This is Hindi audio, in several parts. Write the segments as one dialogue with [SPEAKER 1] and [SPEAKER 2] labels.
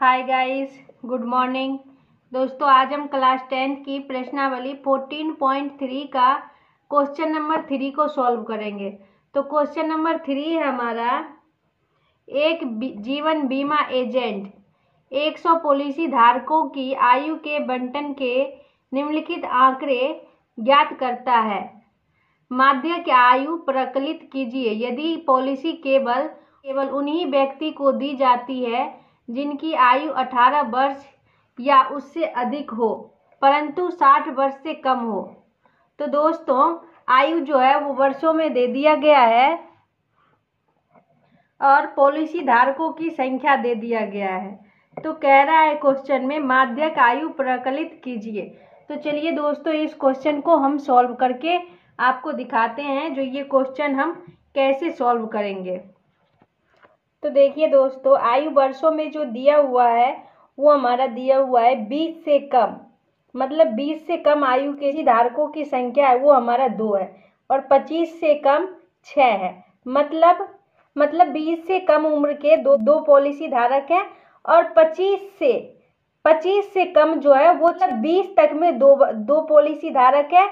[SPEAKER 1] Hi guys, good morning. दोस्तों, आज हम क्लास 10th की प्रश्नावली 14.3 का क्वेश्चन नंबर 3 को सॉल्व करेंगे। तो क्वेश्चन नंबर 3 है हमारा, एक जीवन बीमा एजेंट 100 पॉलिसी धारकों की आयु के बंटन के निम्नलिखित आंकड़े ज्ञात करता है। माध्य की आयु प्रकलित कीजिए। यदि पॉलिसी केवल उन्हीं व्यक्ति को दी जाती है जिनकी आयु 18 वर्ष या उससे अधिक हो, परंतु 60 वर्ष से कम हो। तो दोस्तों, आयु जो है वो वर्षों में दे दिया गया है और पॉलिसी धारकों की संख्या दे दिया गया है। तो कह रहा है क्वेश्चन में माध्यक आयु प्रकलित कीजिए। तो चलिए दोस्तों, इस क्वेश्चन को हम सॉल्व करके आपको दिखाते हैं जो ये क्वेश्चन हम कैसे सॉल्व करेंगे। तो देखिए दोस्तों, आयु वर्षों में जो दिया हुआ है वो हमारा दिया हुआ है 20 से कम, मतलब 20 से कम आयु के धारकों की संख्या है वो हमारा 2 है, और 25 से कम 6 है। मतलब 20 से कम उम्र के दो पॉलिसी धारक हैं, और 25 से कम जो है वो 20 तक में दो पॉलिसी धारक है।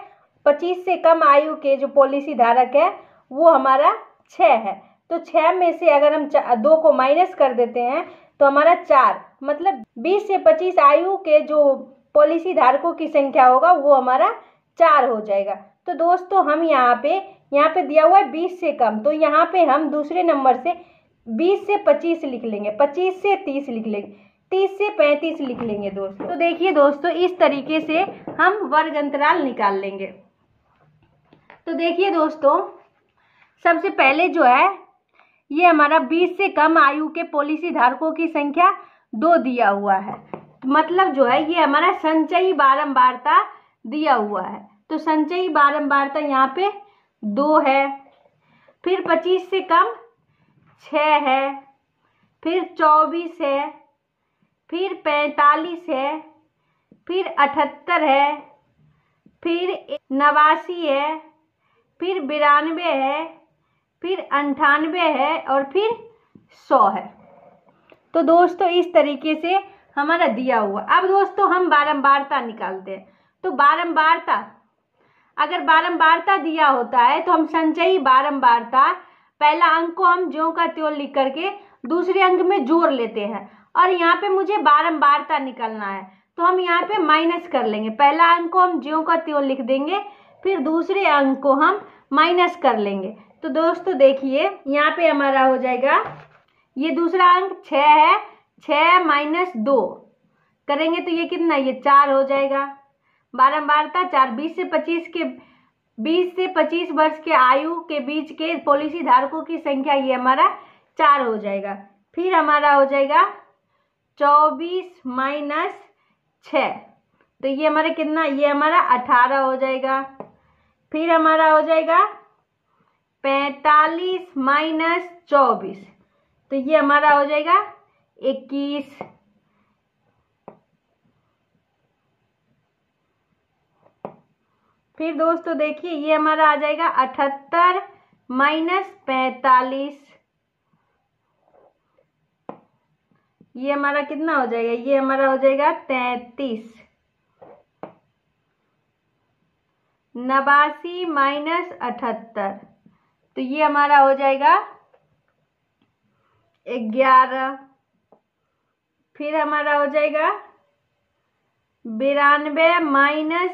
[SPEAKER 1] 25 से कम आयु के जो पॉलिसी धारक है वो हमारा 6 है। तो 6 में से अगर हम 2 को माइनस कर देते हैं तो हमारा 4, मतलब 20 से 25 आयु के जो पॉलिसी धारकों की संख्या होगा वो हमारा 4 हो जाएगा। तो दोस्तों, हम यहाँ पे दिया हुआ है 20 से कम, तो यहाँ पे हम दूसरे नंबर से 20 से 25 लिख लेंगे, 25 से 30 लिख लेंगे, 30 से 35 लिख लेंगे दोस्तों। तो देखिए दोस्तों, इस तरीके से हम वर्ग अंतराल निकाल लेंगे। तो देखिए दोस्तों, सबसे पहले जो है ये हमारा 20 से कम आयु के पॉलिसी धारकों की संख्या 2 दिया हुआ है, मतलब जो है ये हमारा संचयी बारंबारता दिया हुआ है। तो संचयी बारंबारता यहाँ पे 2 है, फिर 25 से कम 6 है, फिर 24 है, फिर 45 है, फिर 78 है, फिर 89 है, फिर 92 है, फिर 98 है, और फिर 100 है। तो दोस्तों, इस तरीके से हमारा दिया हुआ। अब दोस्तों, हम बारंबारता निकालते हैं। तो बारंबारता, अगर बारंबारता दिया होता है तो हम संचयी बारंबारता पहला अंक को हम ज्यों का त्यों लिख करके दूसरे अंक में जोड़ लेते हैं, और यहाँ पे मुझे बारंबारता निकालना है तो हम यहाँ पे माइनस कर लेंगे। पहला अंक को हम ज्यों का त्यों लिख देंगे, फिर दूसरे अंक को हम माइनस कर लेंगे। तो दोस्तों देखिए, यहाँ पे हमारा हो जाएगा, ये दूसरा अंक 6 है, 6 माइनस 2 करेंगे तो ये कितना, ये 4 हो जाएगा। बारंबारता 4, 20 से 25 वर्ष के आयु के बीच के पॉलिसी धारकों की संख्या ये हमारा 4 हो जाएगा। फिर हमारा हो जाएगा 24 माइनस 6, तो ये हमारा कितना, ये हमारा 18 हो जाएगा। फिर हमारा हो जाएगा 45 माइनस 24, तो ये हमारा हो जाएगा 21। फिर दोस्तों देखिए, ये हमारा आ जाएगा 78 माइनस 45, ये हमारा कितना हो जाएगा, ये हमारा हो जाएगा 33। 89 माइनस 78, तो ये हमारा हो जाएगा 11। फिर हमारा हो जाएगा 92 माइनस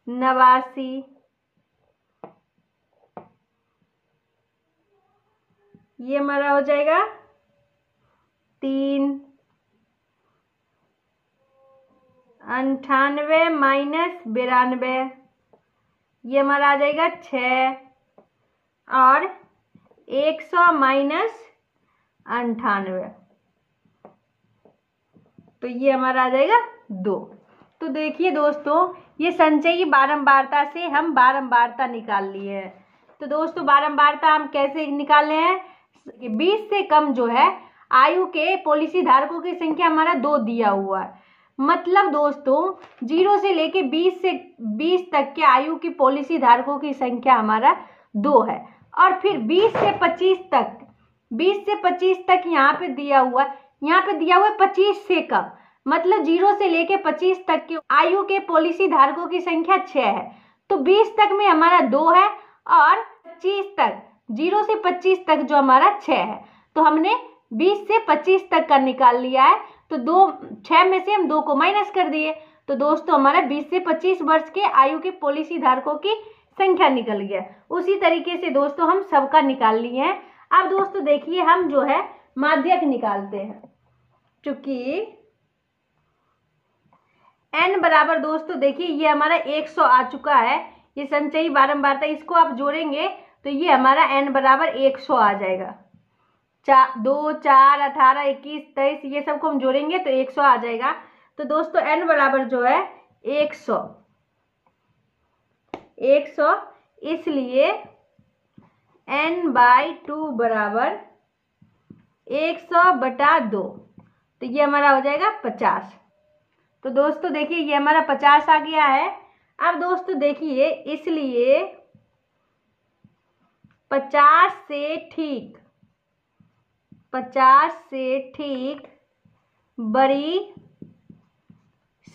[SPEAKER 1] 89, ये हमारा हो जाएगा 3। 98 माइनस 92, ये हमारा आ जाएगा 6, और 100 माइनस 98, तो ये हमारा आ जाएगा 2। तो देखिए दोस्तों, ये संचयी बारंबारता से हम बारंबारता निकाल लिए हैं। तो दोस्तों, बारंबारता हम कैसे निकाले हैं, 20 से कम जो है आयु के पॉलिसी धारकों की संख्या हमारा 2 दिया हुआ है, मतलब दोस्तों 0 से लेके 20 तक के आयु की पॉलिसी धारकों की संख्या हमारा 2 है, और फिर 20 से 25 तक यहाँ पे दिया हुआ यहाँ पे दिया हुआ है 25 से कम, मतलब 0 से लेके 25 तक की आयु के पॉलिसी धारकों की संख्या 6 है। तो 20 तक में हमारा 2 है और 25 तक 0 से 25 तक जो हमारा 6 है। तो हमने 20 से 25 तक का निकाल लिया है। तो 6 में से हम 2 को माइनस कर दिए। तो दोस्तों हमारा 20 से 25 वर्ष के आयु के पॉलिसी धारकों की संख्या निकल गया। उसी तरीके से दोस्तों हम सबका निकाल लिए हैं। अब दोस्तों देखिए हम जो है माध्यक निकालते हैं। चूंकि n बराबर दोस्तों देखिए ये हमारा 100 आ चुका है, ये संचयी बारंबारता, इसको आप जोड़ेंगे तो ये हमारा n बराबर 100 आ जाएगा। 2, 4, 18, 21, 23 ये सबको हम जोड़ेंगे तो 100 आ जाएगा। तो दोस्तों n बराबर जो है 100, इसलिए n/2 बराबर 100/2, तो ये हमारा हो जाएगा 50। तो दोस्तों देखिए ये हमारा 50 आ गया है। अब दोस्तों देखिए इसलिए 50 से ठीक बड़ी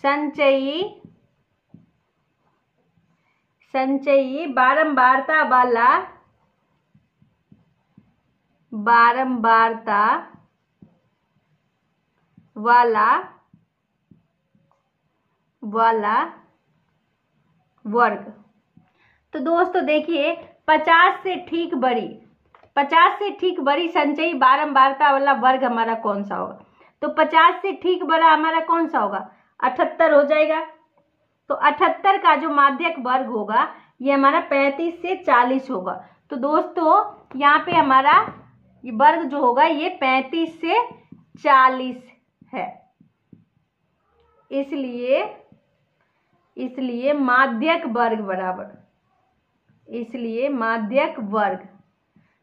[SPEAKER 1] संचयी बारंबारता वाला वर्ग। तो दोस्तों देखिए 50 से ठीक बड़ी संचयी बारंबारता वाला वर्ग हमारा कौन सा होगा? तो 50 से ठीक बड़ा हमारा कौन सा होगा? 78 हो जाएगा। तो 78 का जो माध्यक वर्ग होगा ये हमारा 35 से 40 होगा। तो दोस्तों यहाँ पे हमारा ये वर्ग जो होगा ये 35 से 40 है। इसलिए माध्यक वर्ग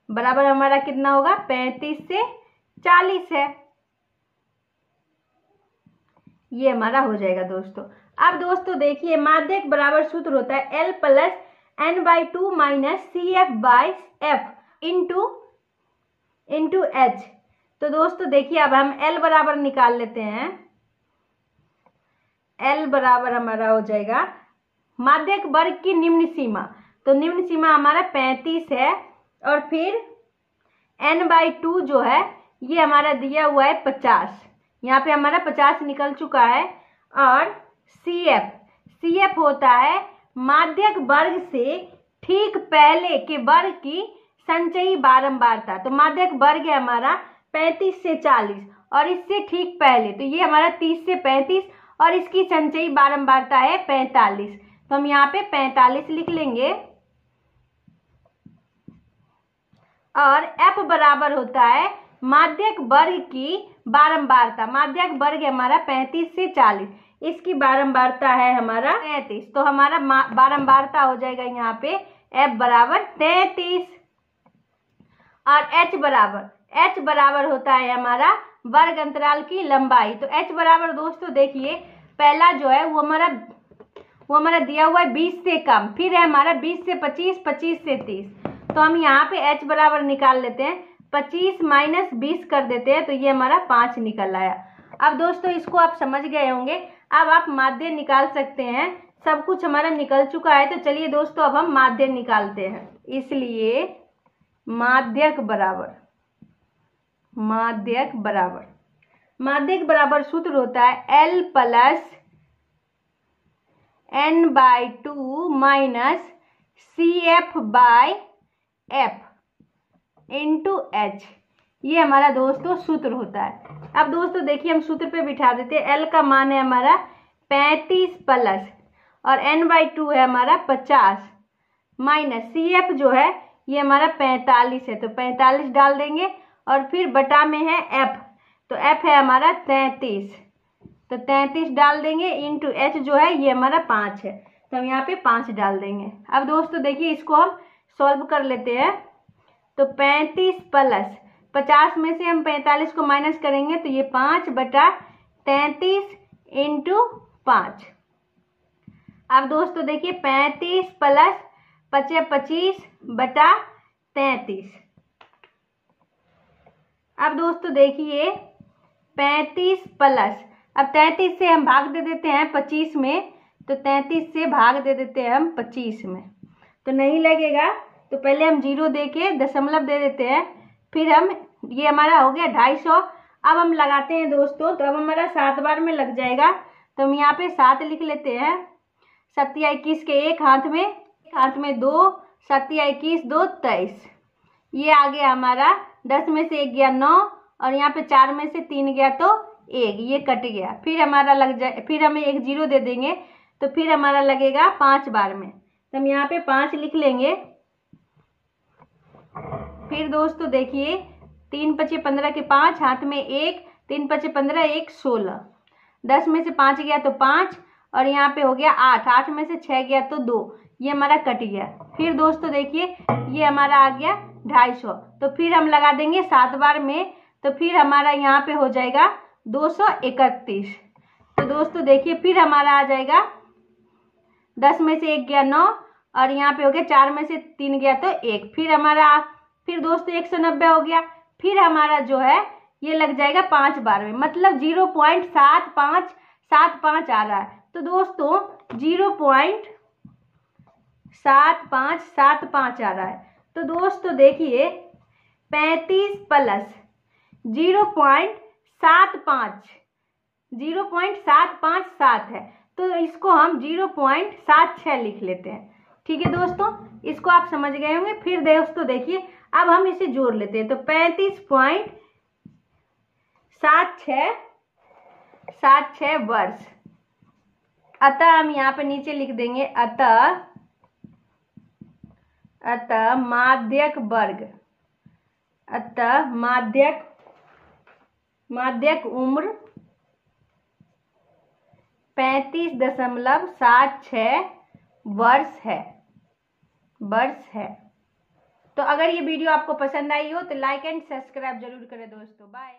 [SPEAKER 1] बराबर हमारा कितना होगा? 35 से 40 है। ये हमारा हो जाएगा दोस्तों। अब दोस्तों देखिए माध्यक बराबर सूत्र होता है L + n/2 - CF/F into H। तो दोस्तों देखिए अब हम L बराबर निकाल लेते हैं। L बराबर हमारा हो जाएगा माध्यक वर्ग की निम्न सीमा। तो निम्न सीमा हमारा 35 है और फिर n/2 जो है ये हमारा दिया हुआ है 50। यहाँ पे हमारा 50 निकल चुका है। और CF होता है माध्यक वर्ग से ठीक पहले के वर्ग की संचयी बारंबारता। तो माध्यक वर्ग है हमारा 35 से 40 और इससे ठीक पहले तो ये हमारा 30 से 35 और इसकी संचयी बारंबारता है 45। तो हम यहाँ पे 45 लिख लेंगे। और F बराबर होता है माध्यक वर्ग की बारंबारता। माध्यक वर्ग है हमारा 35 से 40, इसकी बारंबारता है हमारा 33। तो हमारा बारंबारता हो जाएगा यहाँ पे F बराबर 33। और H बराबर होता है हमारा वर्ग अंतराल की लंबाई। तो H बराबर दोस्तों देखिए पहला जो है वो हमारा दिया हुआ है 20 से कम, फिर है हमारा 20 से 25, 25 से 30। तो हम यहाँ पे H बराबर निकाल लेते हैं। 25 - 20 कर देते हैं तो ये हमारा 5 निकल आया। अब दोस्तों इसको आप समझ गए होंगे। अब आप माध्य निकाल सकते हैं। सब कुछ हमारा निकल चुका है। तो चलिए दोस्तों अब हम माध्य निकालते हैं। इसलिए माध्यक बराबर सूत्र होता है L + n/2 - CF/F into H। ये हमारा दोस्तों सूत्र होता है। अब दोस्तों देखिए हम सूत्र पे बिठा देते हैं। L का मान है हमारा 35 प्लस और n/2 है हमारा 50 माइनस CF जो है ये हमारा 45 है। तो 45 डाल देंगे और फिर बटा में है F। तो F है हमारा 33, तो 33 डाल देंगे इंटू H जो है ये हमारा 5 है। तो हम यहाँ पे 5 डाल देंगे। अब दोस्तों देखिए इसको हम सॉल्व कर लेते हैं। तो 35 प्लस 50 में से हम 45 को माइनस करेंगे तो ये 5/33 इंटू 5। अब दोस्तों देखिए 35 प्लस 25/33। अब दोस्तों देखिए 35 प्लस, अब 33 से हम भाग दे देते हैं 25 में, तो 33 से भाग दे देते हैं हम 25 में, तो नहीं लगेगा। तो पहले हम 0 दे के दशमलव दे देते हैं, फिर हम, ये हमारा हो गया 250। अब हम लगाते हैं दोस्तों, तो अब हमारा 7 बार में लग जाएगा। तो हम यहाँ पे 7 लिख लेते हैं। 7 या 21 के एक हाथ में 2, 7 या 21 2 23। ये आ गया हमारा, 10 में से 1 गया 9, और यहाँ पे 4 में से 3 गया तो 1, ये कट गया। फिर हमारा लग जाए, फिर हमें एक 0 दे देंगे, तो फिर हमारा लगेगा 5 बार में। तो हम यहाँ पे 5 लिख लेंगे। फिर दोस्तों देखिए, 3 5 15 के 5 हाथ में 1, 3 5 15 1 16, 10 में से 5 गया तो 5, और यहाँ पे हो गया 8, 8 में से 6 गया तो 2, ये हमारा कट गया। फिर दोस्तों देखिए, ये हमारा आ गया 250। तो फिर हम लगा देंगे 7 बार में, तो फिर हमारा यहाँ पे हो जाएगा 231। तो दोस्तों देखिए, फिर हमारा आ जाएगा, 10 में से 1 गया 9, और यहाँ पे हो गया 4 में से 3 गया तो 1, फिर दोस्तों 190 हो गया। फिर हमारा जो है ये लग जाएगा 5 बार में, मतलब 0.7575 आ रहा है। तो दोस्तों 0.7575 आ रहा है। तो दोस्तों देखिए, 35 प्लस 0.757 है, तो इसको हम 0.76 लिख लेते हैं। ठीक है दोस्तों, इसको आप समझ गए होंगे। फिर दोस्तों देखिए, अब हम इसे जोड़ लेते हैं, तो 35.76 वर्ष। अतः हम यहाँ पे नीचे लिख देंगे, अतः माध्यक वर्ग, अतः माध्यक उम्र 35.76 वर्ष है। तो अगर ये वीडियो आपको पसंद आई हो तो लाइक एंड सब्सक्राइब जरूर करें दोस्तों। बाय।